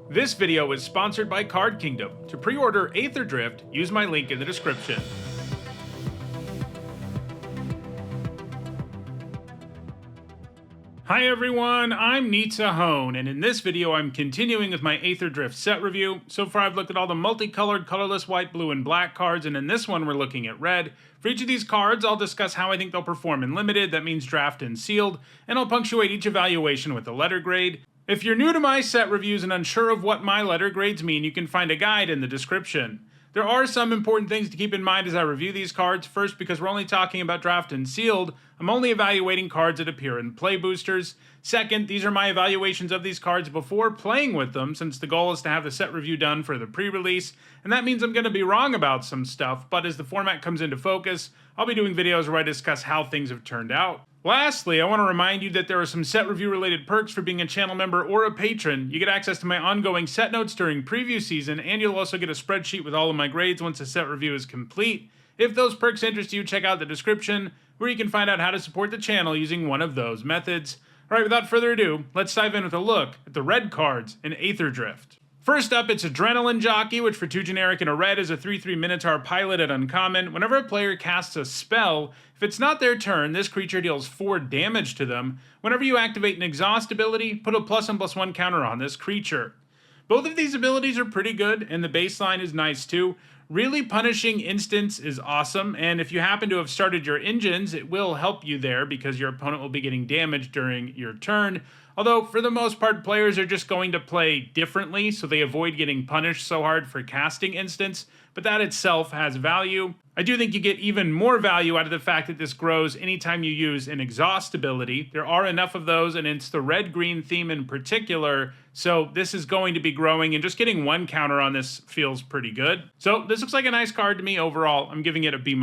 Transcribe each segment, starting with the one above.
This video is sponsored by Card Kingdom. To pre-order Aetherdrift, use my link in the description. Hi everyone, I'm Hone, and in this video I'm continuing with my Aetherdrift set review. So far I've looked at all the multicolored, colorless, white, blue, and black cards, and in this one we're looking at red. For each of these cards, I'll discuss how I think they'll perform in Limited, that means Draft and Sealed, and I'll punctuate each evaluation with a letter grade. If you're new to my set reviews and unsure of what my letter grades mean, you can find a guide in the description. There are some important things to keep in mind as I review these cards. First, because we're only talking about Draft and Sealed, I'm only evaluating cards that appear in play boosters. Second, these are my evaluations of these cards before playing with them, since the goal is to have the set review done for the pre-release, and that means I'm going to be wrong about some stuff, but as the format comes into focus, I'll be doing videos where I discuss how things have turned out. Lastly, I want to remind you that there are some set review related perks for being a channel member or a patron. You get access to my ongoing set notes during preview season, and you'll also get a spreadsheet with all of my grades once the set review is complete. If those perks interest you, check out the description, where you can find out how to support the channel using one of those methods. Alright, without further ado, let's dive in with a look at the red cards in Aetherdrift. First up, it's Adrenaline Jockey, which for 2 generic and a red is a 3/3 Minotaur pilot at uncommon. Whenever a player casts a spell, if it's not their turn, this creature deals 4 damage to them. Whenever you activate an exhaust ability, put a +1/+1 counter on this creature. Both of these abilities are pretty good, and the baseline is nice too. Really punishing instants is awesome, and if you happen to have started your engines, it will help you there because your opponent will be getting damaged during your turn. Although, for the most part, players are just going to play differently, so they avoid getting punished so hard for casting instants, but that itself has value. I do think you get even more value out of the fact that this grows anytime you use an exhaust ability. There are enough of those, and it's the red-green theme in particular, so this is going to be growing, and just getting 1 counter on this feels pretty good. So this looks like a nice card to me overall. I'm giving it a B-.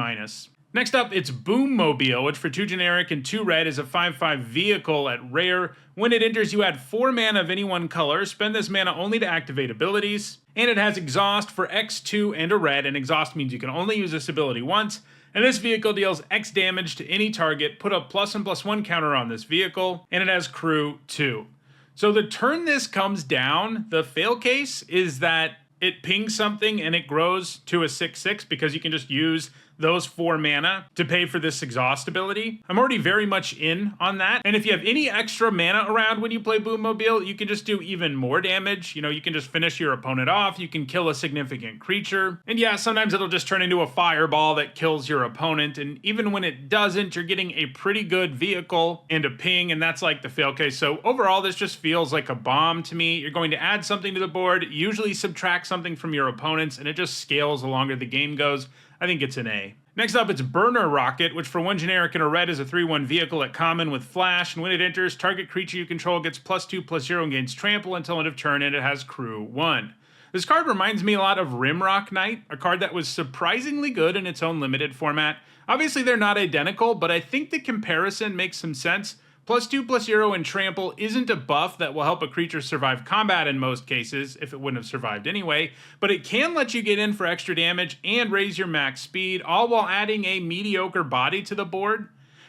Next up, it's Boom Mobile, which for 2 generic and 2 red is a 5/5 vehicle at rare. When it enters, you add 4 mana of any one color, spend this mana only to activate abilities, and it has Exhaust for X2 and a red, and Exhaust means you can only use this ability once, and this vehicle deals X damage to any target, put a +1/+1 counter on this vehicle, and it has Crew 2. So the turn this comes down, the fail case is that it pings something and it grows to a 6/6 because you can just use those 4 mana to pay for this exhaust ability. I'm already very much in on that, and if you have any extra mana around when you play Boom Mobile, you can just do even more damage. You know, you can just finish your opponent off, you can kill a significant creature, and yeah, sometimes it'll just turn into a fireball that kills your opponent, and even when it doesn't, you're getting a pretty good vehicle and a ping, and that's like the fail case. So overall, this just feels like a bomb to me. You're going to add something to the board, usually subtract something from your opponents, and it just scales the longer the game goes. I think it's an A. Next up, it's Burner Rocket, which for 1 generic and a red is a 3/1 vehicle at common with flash, and when it enters, target creature you control gets +2/+0 and gains trample until end of turn, and it has Crew 1. This card reminds me a lot of Rimrock Knight, a card that was surprisingly good in its own limited format. Obviously they're not identical, but I think the comparison makes some sense. +2/+0 and trample isn't a buff that will help a creature survive combat in most cases, if it wouldn't have survived anyway, but it can let you get in for extra damage and raise your max speed, all while adding a mediocre body to the board.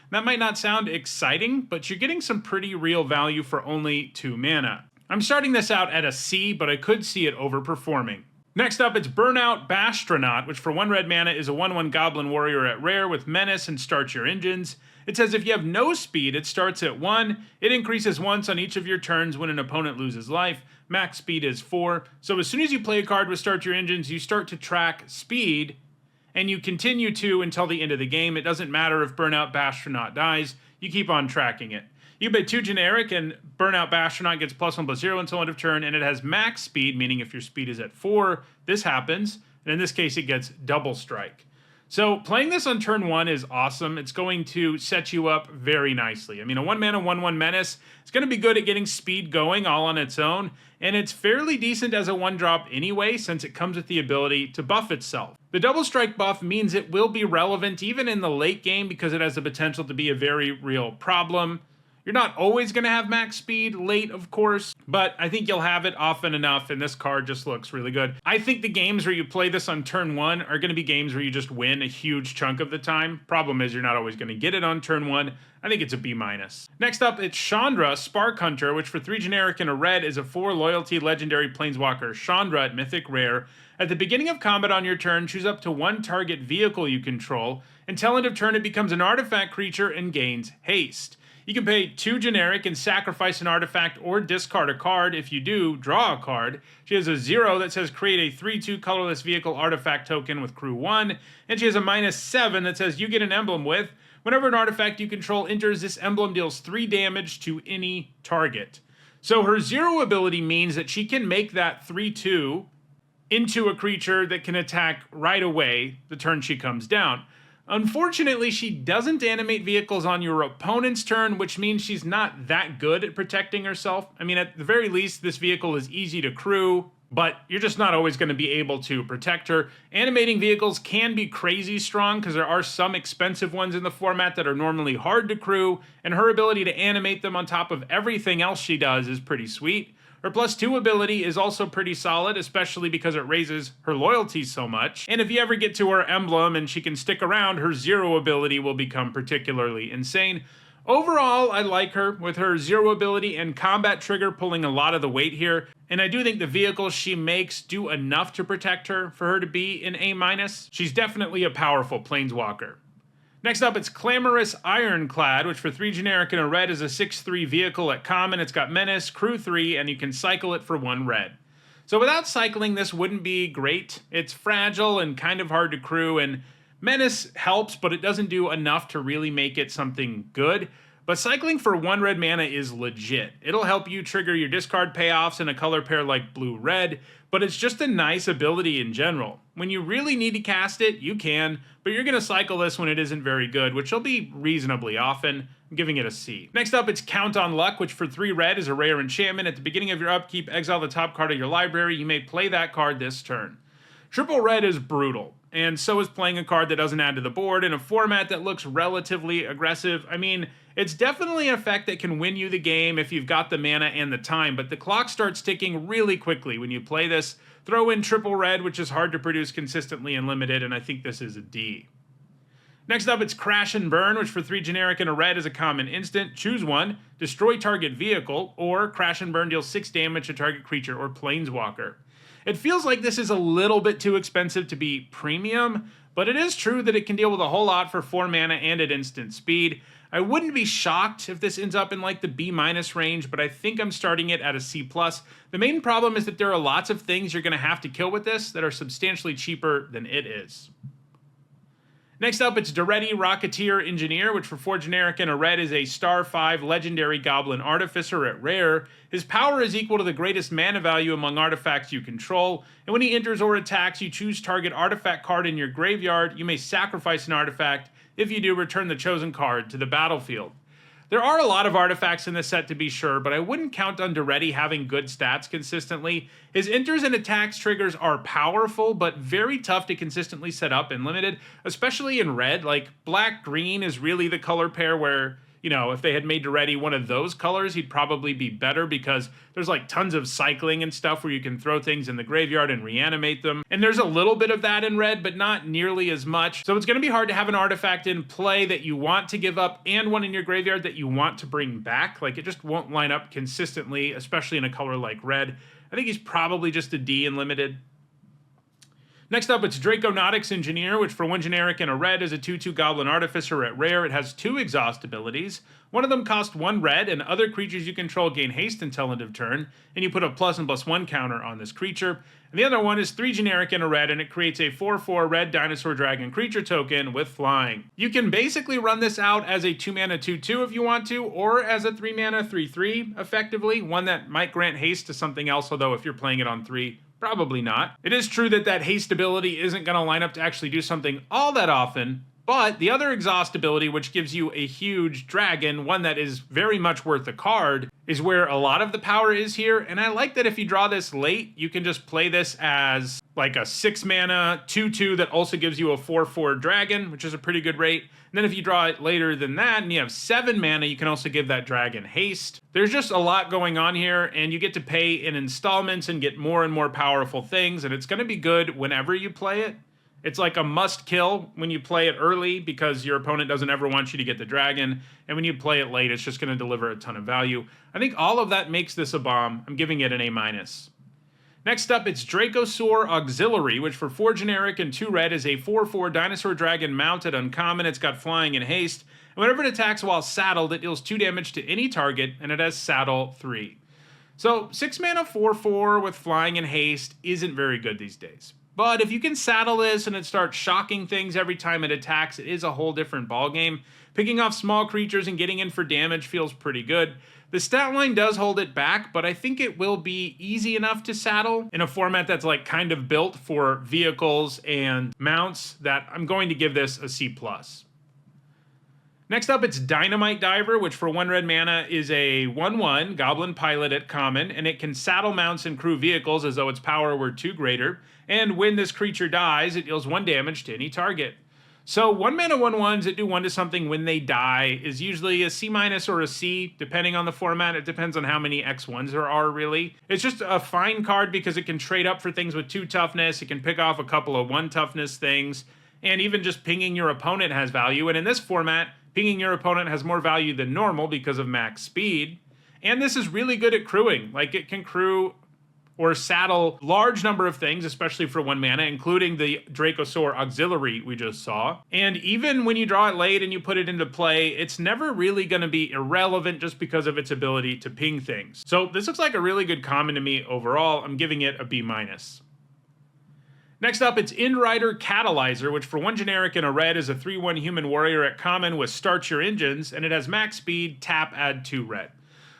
That might not sound exciting, but you're getting some pretty real value for only 2 mana. I'm starting this out at a C, but I could see it overperforming. Next up, it's Burnout Bastronaut, which for 1 red mana is a 1/1 Goblin Warrior at rare with Menace and Start Your Engines. It says if you have no speed, it starts at 1. It increases once on each of your turns when an opponent loses life. Max speed is 4. So as soon as you play a card with Start Your Engines, you start to track speed, and you continue to until the end of the game. It doesn't matter if Burnout Bastronaut dies, you keep on tracking it. You pay 2 generic, and Burnout Bastronaut gets +1/+0 until end of turn, and it has max speed, meaning if your speed is at 4, this happens, and in this case it gets double strike. So playing this on turn 1 is awesome. It's going to set you up very nicely. I mean, a 1 mana 1/1 Menace, it's going to be good at getting speed going all on its own, and it's fairly decent as a 1-drop anyway, since it comes with the ability to buff itself. The double strike buff means it will be relevant even in the late game because it has the potential to be a very real problem. You're not always going to have max speed late, of course, but I think you'll have it often enough, and this card just looks really good. I think the games where you play this on turn 1 are going to be games where you just win a huge chunk of the time. Problem is, you're not always going to get it on turn 1. I think it's a B-. Next up, it's Chandra, Spark Hunter, which for 3 generic and a red is a 4 loyalty legendary planeswalker Chandra at Mythic Rare. At the beginning of combat on your turn, choose up to 1 target vehicle you control. Until end of turn, it becomes an artifact creature and gains haste. You can pay 2 generic and sacrifice an artifact or discard a card. If you do, draw a card. She has a 0 that says create a 3/2 colorless vehicle artifact token with crew 1. And she has a -7 that says you get an emblem with. Whenever an artifact you control enters, this emblem deals 3 damage to any target. So her 0 ability means that she can make that 3/2 into a creature that can attack right away the turn she comes down. Unfortunately, she doesn't animate vehicles on your opponent's turn, which means she's not that good at protecting herself. I mean, at the very least, this vehicle is easy to crew, but you're just not always going to be able to protect her. Animating vehicles can be crazy strong because there are some expensive ones in the format that are normally hard to crew, and her ability to animate them on top of everything else she does is pretty sweet. Her +2 ability is also pretty solid, especially because it raises her loyalty so much. And if you ever get to her emblem and she can stick around, her 0 ability will become particularly insane. Overall, I like her, with her 0 ability and combat trigger pulling a lot of the weight here. And I do think the vehicles she makes do enough to protect her for her to be an A-. She's definitely a powerful planeswalker. Next up, it's Clamorous Ironclad, which for 3 generic and a red is a 6/3 vehicle at common. It's got Menace, Crew 3, and you can cycle it for 1 red. So without cycling, this wouldn't be great. It's fragile and kind of hard to crew, and Menace helps, but it doesn't do enough to really make it something good. But cycling for 1 red mana is legit. It'll help you trigger your discard payoffs in a color pair like blue-red, but it's just a nice ability in general. When you really need to cast it, you can, but you're going to cycle this when it isn't very good, which will be reasonably often. I'm giving it a C. Next up, it's Count on Luck, which for 3 red is a rare enchantment. At the beginning of your upkeep, exile the top card of your library. You may play that card this turn. Triple red is brutal, and so is playing a card that doesn't add to the board in a format that looks relatively aggressive. I mean, it's definitely an effect that can win you the game if you've got the mana and the time, but the clock starts ticking really quickly when you play this. Throw in triple red, which is hard to produce consistently and limited, and I think this is a D. Next up, it's Crash and Burn, which for 3 generic and a red is a common instant. Choose 1, destroy target vehicle, or Crash and Burn deals 6 damage to target creature or planeswalker. It feels like this is a little bit too expensive to be premium, but it is true that it can deal with a whole lot for 4 mana and at instant speed. I wouldn't be shocked if this ends up in like the B- range, but I think I'm starting it at a C+. The main problem is that there are lots of things you're going to have to kill with this that are substantially cheaper than it is. Next up, it's Duretti Rocketeer Engineer, which for 4 generic and a red is a star 5 legendary goblin artificer at rare. His power is equal to the greatest mana value among artifacts you control, and when he enters or attacks, you choose target artifact card in your graveyard. You may sacrifice an artifact. If you do, return the chosen card to the battlefield. There are a lot of artifacts in this set to be sure, but I wouldn't count on Duretti having good stats consistently. His enters and attacks triggers are powerful, but very tough to consistently set up in limited, especially in red. Like, black-green is really the color pair where, you know, if they had made Duretti one of those colors, he'd probably be better because there's like tons of cycling and stuff where you can throw things in the graveyard and reanimate them. And there's a little bit of that in red, but not nearly as much. So it's going to be hard to have an artifact in play that you want to give up and one in your graveyard that you want to bring back. Like, it just won't line up consistently, especially in a color like red. I think he's probably just a D in limited. Next up, it's Draconautics Engineer, which for 1 generic and a red is a 2/2 Goblin Artificer at rare. It has 2 exhaust abilities. One of them costs 1 red, and other creatures you control gain haste until end of turn, and you put a +1 and +1 counter on this creature. And the other one is 3 generic and a red, and it creates a 4/4 red dinosaur dragon creature token with flying. You can basically run this out as a 2 mana 2/2 if you want to, or as a 3 mana 3/3 effectively, one that might grant haste to something else, although if you're playing it on 3, probably not. It is true that haste ability isn't going to line up to actually do something all that often, but the other exhaust ability, which gives you a huge dragon, one that is very much worth a card, is where a lot of the power is here, and I like that if you draw this late, you can just play this as like a 6 mana 2/2 that also gives you a 4/4 dragon, which is a pretty good rate. And then if you draw it later than that and you have 7 mana, you can also give that dragon haste. There's just a lot going on here, and you get to pay in installments and get more and more powerful things, and it's going to be good whenever you play it. It's like a must kill when you play it early because your opponent doesn't ever want you to get the dragon, and when you play it late, it's just going to deliver a ton of value. I think all of that makes this a bomb. I'm giving it an A-. Next up, it's Dracosaur Auxiliary, which for 4 generic and 2 red is a 4/4 dinosaur dragon mounted uncommon. It's got flying and haste, and whenever it attacks while saddled, it deals 2 damage to any target, and it has saddle 3. So 6 mana 4/4 with flying and haste isn't very good these days. But if you can saddle this and it starts shocking things every time it attacks, it is a whole different ballgame. Picking off small creatures and getting in for damage feels pretty good. The stat line does hold it back, but I think it will be easy enough to saddle in a format that's like kind of built for vehicles and mounts that I'm going to give this a C+. Next up, it's Dynamite Diver, which for 1 red mana is a 1/1 Goblin Pilot at common, and it can saddle mounts and crew vehicles as though its power were 2 greater, and when this creature dies, it deals 1 damage to any target. So 1 mana 1/1s that do 1 to something when they die is usually a C- or a C, depending on the format. It depends on how many X1s there are, really. It's just a fine card because it can trade up for things with 2 toughness, it can pick off a couple of 1 toughness things, and even just pinging your opponent has value, and in this format, pinging your opponent has more value than normal because of max speed. And this is really good at crewing. Like, it can crew or saddle large number of things, especially for 1 mana, including the Dracosaur Auxiliary we just saw. And even when you draw it late and you put it into play, it's never really going to be irrelevant just because of its ability to ping things. So this looks like a really good common to me overall. I'm giving it a B-. Next up, it's Endrider Catalyzer, which for 1 generic and a red is a 3/1 human warrior at common with Start Your Engines, and it has max speed, tap, add 2 red.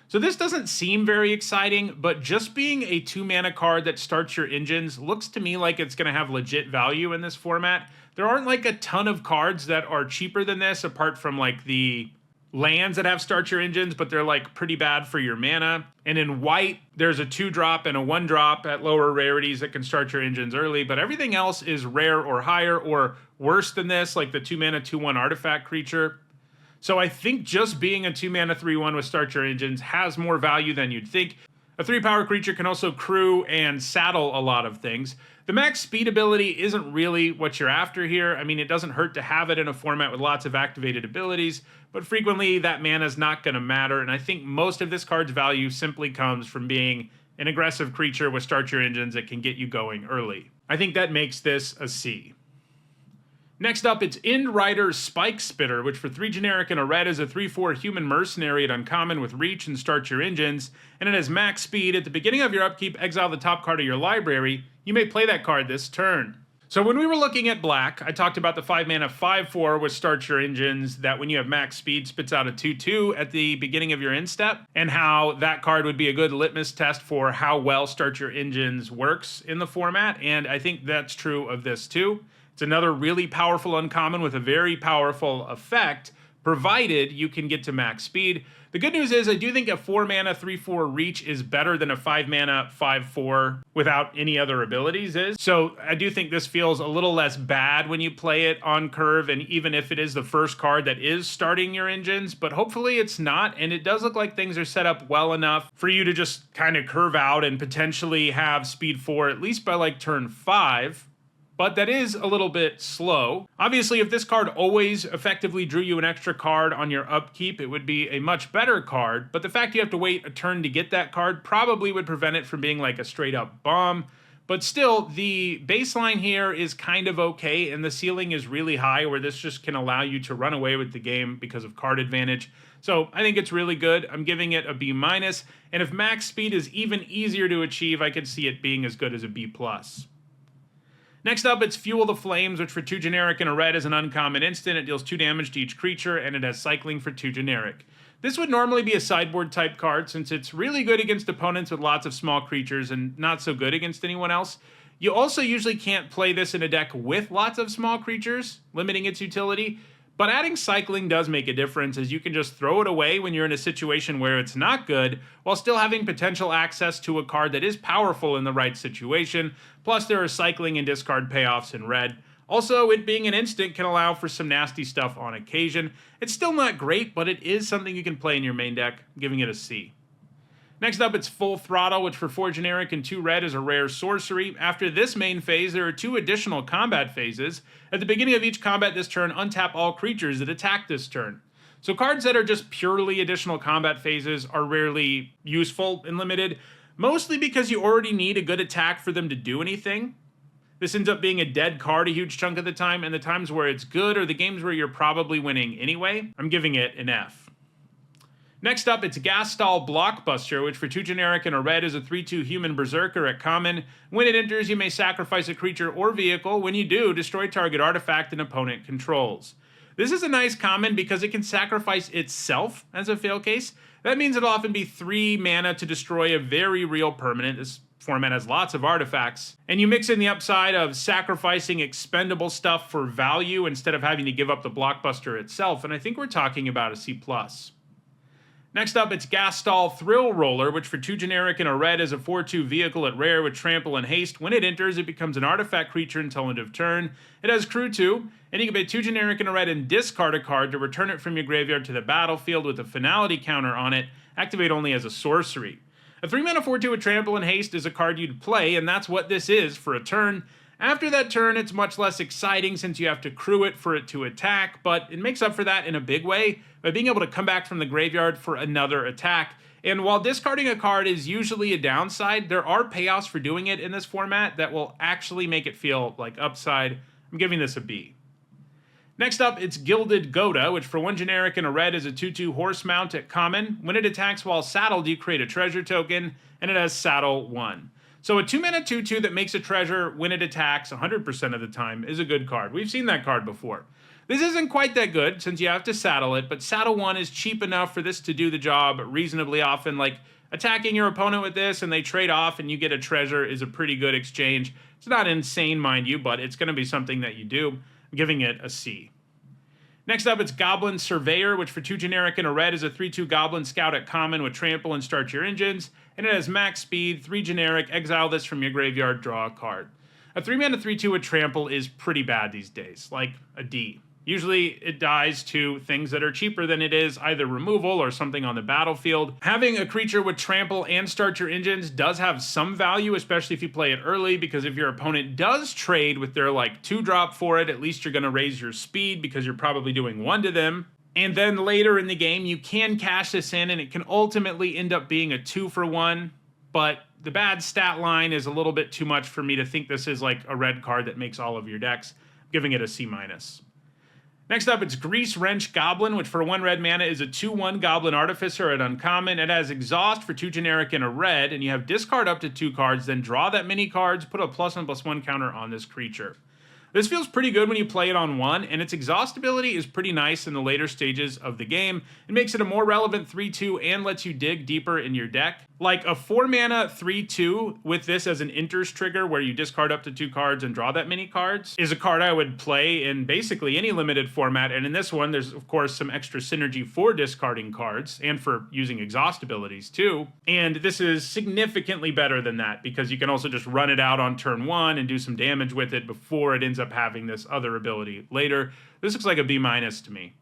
So this doesn't seem very exciting, but just being a 2 mana card that starts your engines looks to me like it's going to have legit value in this format. There aren't like a ton of cards that are cheaper than this, apart from like the lands that have start your engines, but they're like pretty bad for your mana. And in white, there's a 2-drop and a 1-drop at lower rarities that can start your engines early, but everything else is rare or higher or worse than this, like the 2 mana 2/1 artifact creature. So I think just being a 2 mana 3/1 with Start Your Engines has more value than you'd think. A 3-power creature can also crew and saddle a lot of things. The max speed ability isn't really what you're after here. I mean, it doesn't hurt to have it in a format with lots of activated abilities, but frequently that mana is not going to matter, and I think most of this card's value simply comes from being an aggressive creature with Start Your Engines that can get you going early. I think that makes this a C. Next up, it's Endrider Spike Spitter, which for 3 generic and a red is a 3/4 human mercenary at uncommon with reach and Start Your Engines, and it has max speed. At the beginning of your upkeep, exile the top card of your library. You may play that card this turn. So when we were looking at black, I talked about the 5 mana 5/4 with Start Your Engines that when you have max speed spits out a 2/2 at the beginning of your end step, and how that card would be a good litmus test for how well Start Your Engines works in the format, and I think that's true of this too. It's another really powerful uncommon with a very powerful effect, provided you can get to max speed. The good news is I do think a 4 mana 3/4 reach is better than a 5 mana 5/4 without any other abilities is. So I do think this feels a little less bad when you play it on curve, and even if it is the first card that is starting your engines, but hopefully it's not, and it does look like things are set up well enough for you to just kind of curve out and potentially have speed 4 at least by like turn 5. But that is a little bit slow. Obviously, if this card always effectively drew you an extra card on your upkeep, it would be a much better card, but the fact you have to wait a turn to get that card probably would prevent it from being like a straight up bomb. But still, the baseline here is kind of okay, and the ceiling is really high where this just can allow you to run away with the game because of card advantage. So I think it's really good. I'm giving it a B-, and if max speed is even easier to achieve, I could see it being as good as a B+. Next up, it's Fuel the Flames, which for 2 generic and a red is an uncommon instant. It deals 2 damage to each creature, and it has cycling for 2 generic. This would normally be a sideboard type card since it's really good against opponents with lots of small creatures and not so good against anyone else. You also usually can't play this in a deck with lots of small creatures, limiting its utility. But adding cycling does make a difference, as you can just throw it away when you're in a situation where it's not good, while still having potential access to a card that is powerful in the right situation. Plus, there are cycling and discard payoffs in red. Also, it being an instant can allow for some nasty stuff on occasion. It's still not great, but it is something you can play in your main deck, giving it a C. Next up, it's Full Throttle, which for 4 generic and 2 red is a rare sorcery. After this main phase, there are 2 additional combat phases. At the beginning of each combat this turn, untap all creatures that attack this turn. So cards that are just purely additional combat phases are rarely useful in Limited, mostly because you already need a good attack for them to do anything. This ends up being a dead card a huge chunk of the time, and the times where it's good are the games where you're probably winning anyway. I'm giving it an F. Next up, it's Gastal Blockbuster, which for 2 generic and a red is a 3/2 human berserker at common. When it enters, you may sacrifice a creature or vehicle. When you do, destroy target artifact an opponent controls. This is a nice common because it can sacrifice itself as a fail case. That means it'll often be 3 mana to destroy a very real permanent. This format has lots of artifacts. And you mix in the upside of sacrificing expendable stuff for value instead of having to give up the blockbuster itself, and I think we're talking about a C+. Next up, it's Gastal Thrill Roller, which for 2 generic and a red is a 4/2 vehicle at rare with trample and haste. When it enters, it becomes an artifact creature until end of turn. It has crew 2, and you can pay 2 generic and a red and discard a card to return it from your graveyard to the battlefield with a finality counter on it. Activate only as a sorcery. A 3 mana 4/2 with trample and haste is a card you'd play, and that's what this is for a turn. After that turn, it's much less exciting since you have to crew it for it to attack, but it makes up for that in a big way by being able to come back from the graveyard for another attack. And while discarding a card is usually a downside, there are payoffs for doing it in this format that will actually make it feel like upside. I'm giving this a B. Next up, it's Gilded Goda, which for 1 generic and a red is a 2/2 horse mount at common. When it attacks while saddled, you create a treasure token, and it has saddle 1. So a 2 mana 2/2 that makes a treasure when it attacks 100% of the time is a good card. We've seen that card before. This isn't quite that good since you have to saddle it, but saddle 1 is cheap enough for this to do the job reasonably often. Like attacking your opponent with this and they trade off and you get a treasure is a pretty good exchange. It's not insane, mind you, but it's going to be something that you do. I'm giving it a C. Next up, it's Goblin Surveyor, which for 2 generic and a red is a 3/2 Goblin Scout at common with trample and start your engines, and it has max speed, 3 generic, exile this from your graveyard, draw a card. A 3 mana 3/2 with trample is pretty bad these days, like a D. Usually it dies to things that are cheaper than it is, either removal or something on the battlefield. Having a creature with trample and start your engines does have some value, especially if you play it early, because if your opponent does trade with their 2-drop for it, at least you're going to raise your speed because you're probably doing 1 to them. And then later in the game, you can cash this in and it can ultimately end up being a 2-for-1, but the bad stat line is a little bit too much for me to think this is like a red card that makes all of your decks. I'm giving it a C-. Next up, it's Grease Wrench Goblin, which for 1 red mana is a 2/1 Goblin Artificer at uncommon. It has Exhaust for 2 generic and a red, and you have discard up to 2 cards, then draw that many cards, put a +1/+1 counter on this creature. This feels pretty good when you play it on 1, and its exhaust ability is pretty nice in the later stages of the game. It makes it a more relevant 3/2 and lets you dig deeper in your deck. Like a 4 mana 3/2 with this as an enters trigger where you discard up to 2 cards and draw that many cards is a card I would play in basically any limited format, and in this one there's of course some extra synergy for discarding cards and for using exhaust abilities too. And this is significantly better than that because you can also just run it out on turn 1 and do some damage with it before it ends up having this other ability later. This looks like a B- to me.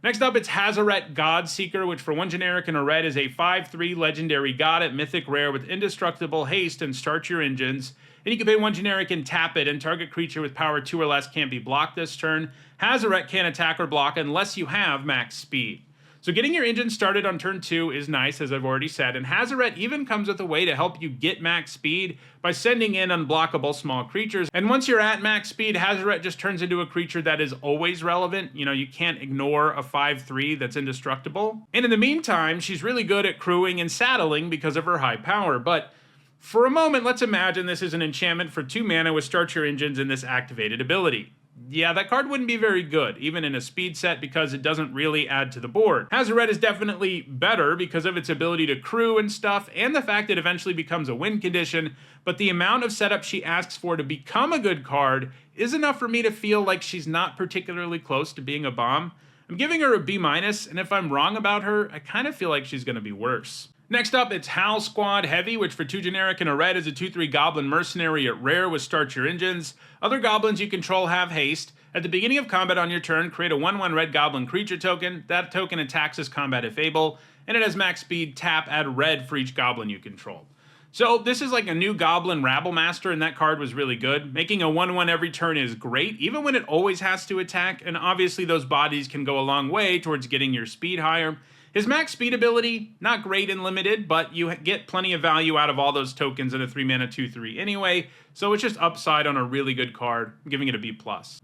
Next up, it's Hazaret Godseeker, which for 1 generic and a red is a 5/3 legendary god at mythic rare with indestructible haste and start your engines. And you can pay 1 generic and tap it, and target creature with power 2 or less can't be blocked this turn. Hazaret can't attack or block unless you have max speed. So getting your engine started on turn 2 is nice, as I've already said, and Hazaret even comes with a way to help you get max speed by sending in unblockable small creatures. And once you're at max speed, Hazaret just turns into a creature that is always relevant. You know, you can't ignore a 5/3 that's indestructible. And in the meantime, she's really good at crewing and saddling because of her high power. But for a moment, let's imagine this is an enchantment for 2 mana with start your engines and this activated ability. Yeah, that card wouldn't be very good, even in a speed set, because it doesn't really add to the board. Hazoret is definitely better because of its ability to crew and stuff, and the fact it eventually becomes a win condition, but the amount of setup she asks for to become a good card is enough for me to feel like she's not particularly close to being a bomb. I'm giving her a B-, and if I'm wrong about her, I kind of feel like she's going to be worse. Next up, it's Hal Squad Heavy, which for 2 generic and a red is a 2/3 Goblin Mercenary at rare with Start Your Engines. Other goblins you control have haste. At the beginning of combat on your turn, create a 1/1 red goblin creature token. That token attacks as combat if able, and it has max speed, tap, add red for each goblin you control. So this is like a new Goblin Rabble Master, and that card was really good. Making a 1/1 every turn is great, even when it always has to attack, and obviously those bodies can go a long way towards getting your speed higher. His max speed ability, not great in limited, but you get plenty of value out of all those tokens in a 3-mana 2/3 anyway, so it's just upside on a really good card. I'm giving it a B+.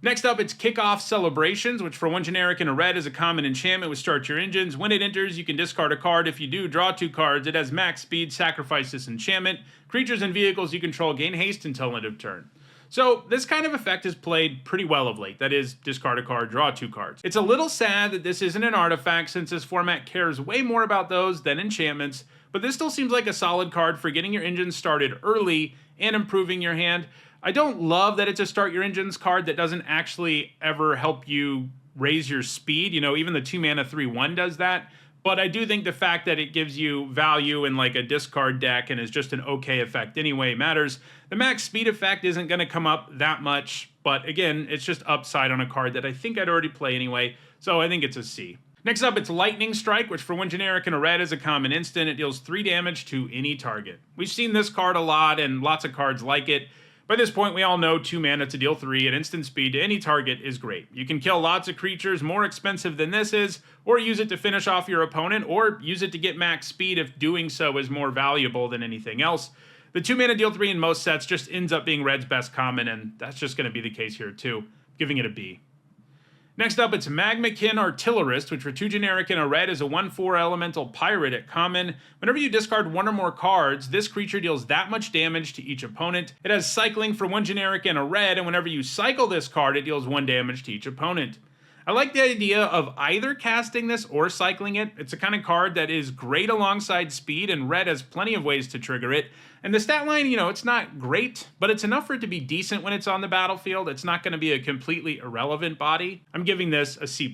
Next up, it's Kickoff Celebrations, which for 1 generic and a red is a common enchantment with Start Your Engines. When it enters, you can discard a card. If you do, draw 2 cards. It has max speed, sacrifice this enchantment. Creatures and vehicles you control gain haste until end of turn. So this kind of effect is played pretty well of late. That is, discard a card, draw 2 cards. It's a little sad that this isn't an artifact, since this format cares way more about those than enchantments, but this still seems like a solid card for getting your engines started early and improving your hand. I don't love that it's a Start Your Engines card that doesn't actually ever help you raise your speed. You know, even the 2-mana 3/1 does that. But I do think the fact that it gives you value in like a discard deck and is just an okay effect anyway matters. The max speed effect isn't going to come up that much, but again, it's just upside on a card that I think I'd already play anyway, so I think it's a C. Next up, it's Lightning Strike, which for 1 generic and a red is a common instant. It deals 3 damage to any target. We've seen this card a lot and lots of cards like it. By this point, we all know 2 mana to deal 3 at instant speed to any target is great. You can kill lots of creatures more expensive than this is, or use it to finish off your opponent, or use it to get max speed if doing so is more valuable than anything else. The 2 mana deal 3 in most sets just ends up being red's best common, and that's just going to be the case here too. Giving it a B. Next up, it's Magmakin Artillerist, which for 2 generic and a red is a 1/4 elemental pirate at common. Whenever you discard 1 or more cards, this creature deals that much damage to each opponent. It has cycling for 1 generic and a red, and whenever you cycle this card, it deals 1 damage to each opponent. I like the idea of either casting this or cycling it. It's a kind of card that is great alongside speed, and red has plenty of ways to trigger it. And the stat line, it's not great, but it's enough for it to be decent when it's on the battlefield. It's not going to be a completely irrelevant body. I'm giving this a C+.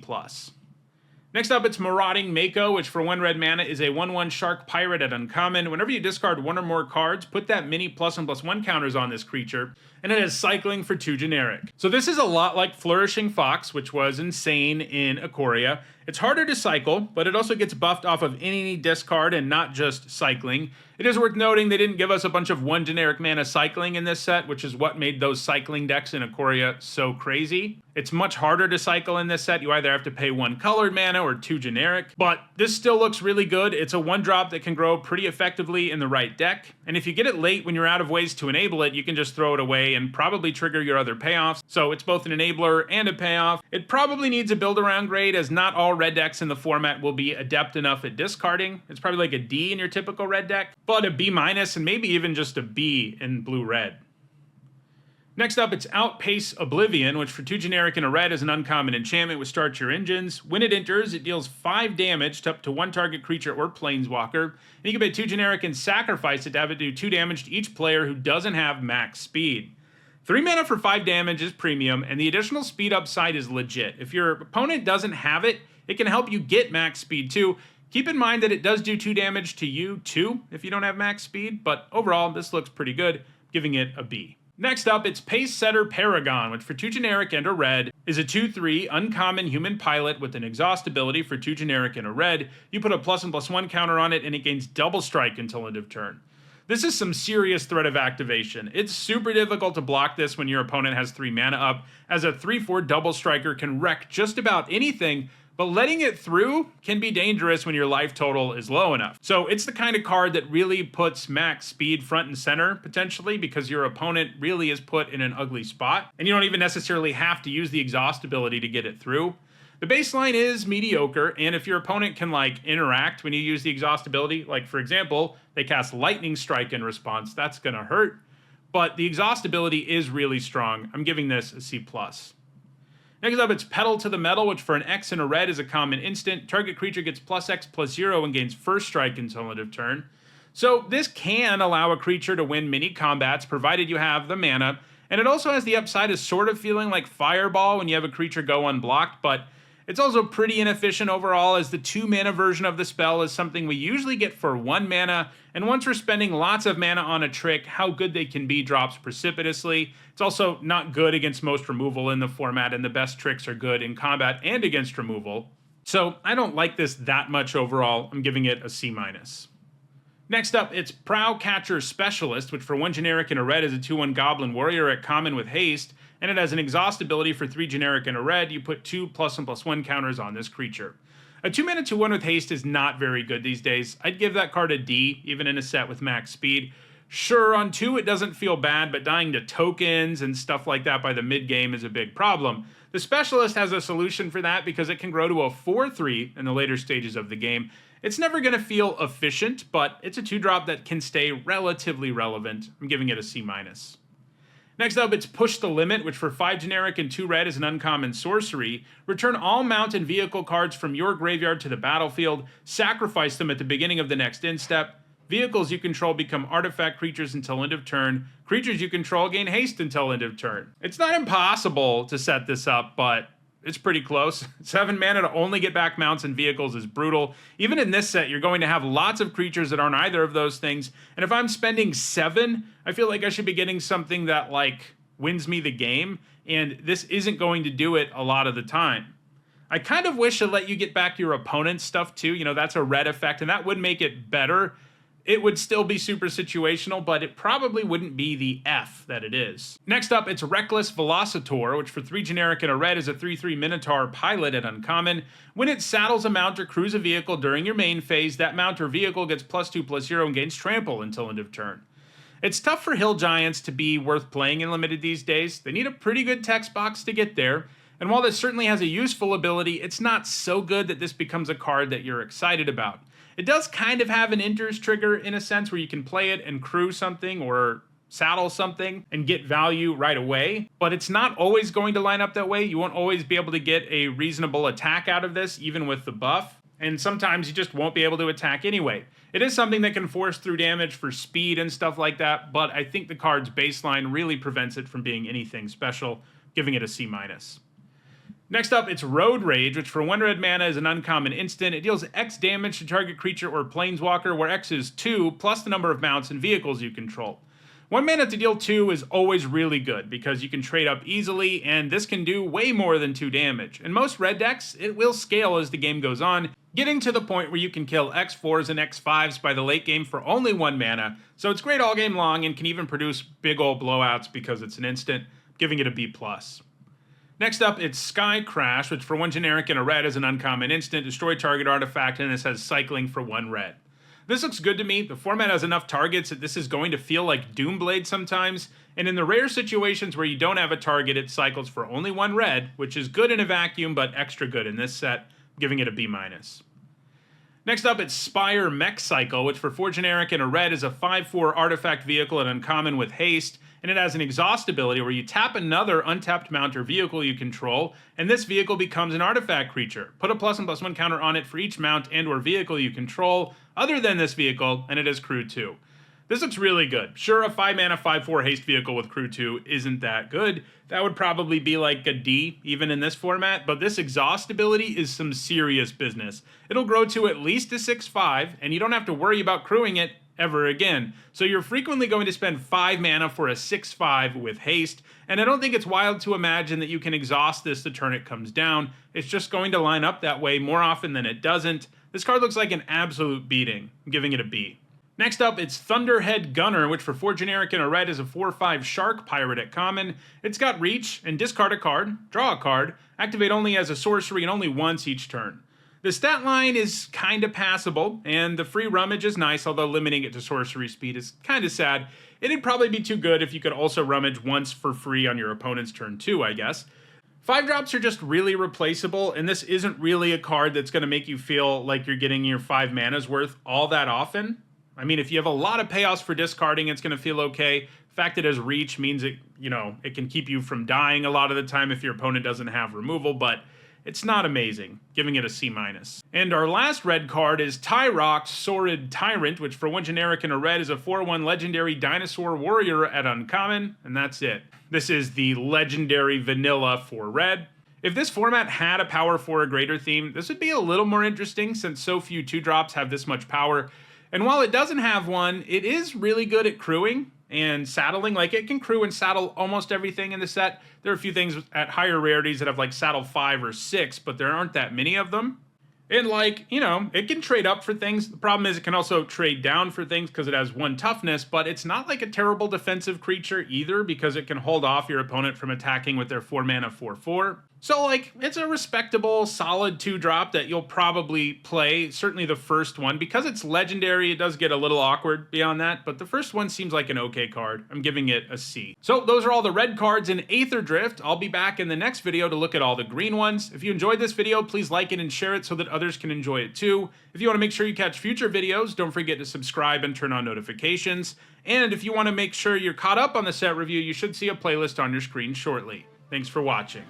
Next up, it's Marauding Mako, which for 1 red mana is a 1/1 Shark Pirate at uncommon. Whenever you discard 1 or more cards, put that mini +1/+1 counters on this creature, and it has cycling for 2 generic. So this is a lot like Flourishing Fox, which was insane in Ikoria. It's harder to cycle, but it also gets buffed off of any discard and not just cycling. It is worth noting they didn't give us a bunch of 1 generic mana cycling in this set, which is what made those cycling decks in Ikoria so crazy. It's much harder to cycle in this set. You either have to pay 1 colored mana or 2 generic, but this still looks really good. It's a 1-drop that can grow pretty effectively in the right deck, and if you get it late when you're out of ways to enable it, you can just throw it away and probably trigger your other payoffs. So it's both an enabler and a payoff. It probably needs a build-around grade, as not all red decks in the format will be adept enough at discarding. It's probably like a D in your typical red deck, but a B- and maybe even just a B in blue-red. Next up, it's Outpace Oblivion, which for 2 generic and a red is an uncommon enchantment with Start Your Engines. When it enters, it deals 5 damage to up to 1 target creature or planeswalker, and you can pay 2 generic and sacrifice it to have it do 2 damage to each player who doesn't have max speed. 3 mana for 5 damage is premium, and the additional speed upside is legit. If your opponent doesn't have it, it can help you get max speed too. Keep in mind that it does do 2 damage to you too if you don't have max speed, but overall this looks pretty good, giving it a B. Next up, it's Pace Setter Paragon, which for 2 generic and a red is a 2/3 uncommon human pilot with an exhaust ability for 2 generic and a red. You put a +1/+1 counter on it and it gains double strike until end of turn. This is some serious threat of activation. It's super difficult to block this when your opponent has 3 mana up, as a 3/4 double striker can wreck just about anything, but letting it through can be dangerous when your life total is low enough. So it's the kind of card that really puts max speed front and center, potentially, because your opponent really is put in an ugly spot, and you don't even necessarily have to use the exhaust ability to get it through. The baseline is mediocre, and if your opponent can interact when you use the exhaust ability, like for example, they cast Lightning Strike in response, that's gonna hurt. But the exhaust ability is really strong. I'm giving this a C+. Next up, it's Pedal to the Metal, which for an X and a red is a common instant. Target creature gets +X/+0 and gains first strike until end of turn. So this can allow a creature to win mini combats, provided you have the mana, and it also has the upside of sort of feeling like Fireball when you have a creature go unblocked, but it's also pretty inefficient overall, as the 2-mana version of the spell is something we usually get for 1 mana, and once we're spending lots of mana on a trick, how good they can be drops precipitously. It's also not good against most removal in the format, and the best tricks are good in combat and against removal. So I don't like this that much overall. I'm giving it a C-. Next up, it's Prow Catcher Specialist, which for 1 generic and a red is a 2/1 Goblin Warrior at common with haste, and it has an exhaust ability for 3 generic and a red. You put 2 +1/+1 counters on this creature. A 2-mana 2/1 with haste is not very good these days. I'd give that card a D, even in a set with max speed. Sure, on 2 it doesn't feel bad, but dying to tokens and stuff like that by the mid-game is a big problem. The Specialist has a solution for that because it can grow to a 4/3 in the later stages of the game. It's never going to feel efficient, but it's a 2-drop that can stay relatively relevant. I'm giving it a C-. Next up, it's Push the Limit, which for 5 generic and 2 red is an uncommon sorcery. Return all mount and vehicle cards from your graveyard to the battlefield, sacrifice them at the beginning of the next end step. Vehicles you control become artifact creatures until end of turn. Creatures you control gain haste until end of turn. It's not impossible to set this up, but it's pretty close. 7 mana to only get back mounts and vehicles is brutal. Even in this set, you're going to have lots of creatures that aren't either of those things. And if I'm spending 7, I feel like I should be getting something that, like, wins me the game. And this isn't going to do it a lot of the time. I kind of wish it let you get back your opponent's stuff too. You know, that's a red effect, and that would make it better. It would still be super situational, but it probably wouldn't be the F that it is. Next up, it's Reckless Velocitor, which for 3 generic and a red is a 3/3 Minotaur pilot at uncommon. When it saddles a mount or crews a vehicle during your main phase, that mount or vehicle gets +2/+0 and gains trample until end of turn. It's tough for Hill Giants to be worth playing in Limited these days. They need a pretty good text box to get there. And while this certainly has a useful ability, it's not so good that this becomes a card that you're excited about. It does kind of have an enters trigger in a sense where you can play it and crew something or saddle something and get value right away, but it's not always going to line up that way. You won't always be able to get a reasonable attack out of this, even with the buff, and sometimes you just won't be able to attack anyway. It is something that can force through damage for speed and stuff like that, but I think the card's baseline really prevents it from being anything special, giving it a C-. Next up, it's Road Rage, which for 1 red mana is an uncommon instant. It deals X damage to target creature or planeswalker, where X is 2, plus the number of mounts and vehicles you control. 1 mana to deal 2 is always really good, because you can trade up easily, and this can do way more than 2 damage. In most red decks, it will scale as the game goes on, getting to the point where you can kill X4s and X5s by the late game for only 1 mana, so it's great all game long and can even produce big ol' blowouts because it's an instant, giving it a B+. Next up, it's Sky Crash, which for 1 generic and a red is an uncommon instant, destroy target artifact, and this has cycling for 1 red. This looks good to me. The format has enough targets that this is going to feel like Doomblade sometimes, and in the rare situations where you don't have a target, it cycles for only 1 red, which is good in a vacuum, but extra good in this set, giving it a B-. Next up, it's Spire Mech Cycle, which for 4 generic and a red is a 5/4 artifact vehicle at uncommon with haste, and it has an exhaust ability where you tap another untapped mount or vehicle you control, and this vehicle becomes an artifact creature. Put a +1/+1 counter on it for each mount and or vehicle you control, other than this vehicle, and it has crew 2. This looks really good. Sure, a 5 mana 5/4 haste vehicle with crew 2 isn't that good. That would probably be like a D, even in this format, but this exhaust ability is some serious business. It'll grow to at least a 6/5, and you don't have to worry about crewing it ever again. So you're frequently going to spend 5 mana for a 6/5 with haste, and I don't think it's wild to imagine that you can exhaust this the turn it comes down. It's just going to line up that way more often than it doesn't. This card looks like an absolute beating. I'm giving it a B. Next up, it's Thunderhead Gunner, which for 4 generic and a red is a 4/5 Shark Pirate at common. It's got reach, and discard a card, draw a card, activate only as a sorcery and only once each turn. The stat line is kind of passable, and the free rummage is nice, although limiting it to sorcery speed is kind of sad. It'd probably be too good if you could also rummage once for free on your opponent's turn too, I guess. 5-drops are just really replaceable, and this isn't really a card that's going to make you feel like you're getting your 5 mana's worth all that often. I mean, if you have a lot of payoffs for discarding, it's going to feel okay. The fact it has reach means it, it can keep you from dying a lot of the time if your opponent doesn't have removal, but it's not amazing, giving it a C-. And our last red card is Tyrock's Sordid Tyrant, which for 1 generic and a red is a 4/1 legendary dinosaur warrior at uncommon, and that's it. This is the legendary vanilla for red. If this format had a power 4 or greater theme, this would be a little more interesting since so few 2-drops have this much power. And while it doesn't have one, it is really good at crewing and saddling. Like, it can crew and saddle almost everything in the set. There are a few things at higher rarities that have like saddle 5 or 6, but there aren't that many of them. And like, it can trade up for things. The problem is it can also trade down for things because it has 1 toughness, but it's not like a terrible defensive creature either because it can hold off your opponent from attacking with their 4-mana 4/4. So like, it's a respectable, solid 2-drop that you'll probably play, certainly the first one. Because it's legendary, it does get a little awkward beyond that, but the first one seems like an okay card. I'm giving it a C. So those are all the red cards in Aetherdrift. I'll be back in the next video to look at all the green ones. If you enjoyed this video, please like it and share it so that others can enjoy it too. If you want to make sure you catch future videos, don't forget to subscribe and turn on notifications. And if you want to make sure you're caught up on the set review, you should see a playlist on your screen shortly. Thanks for watching.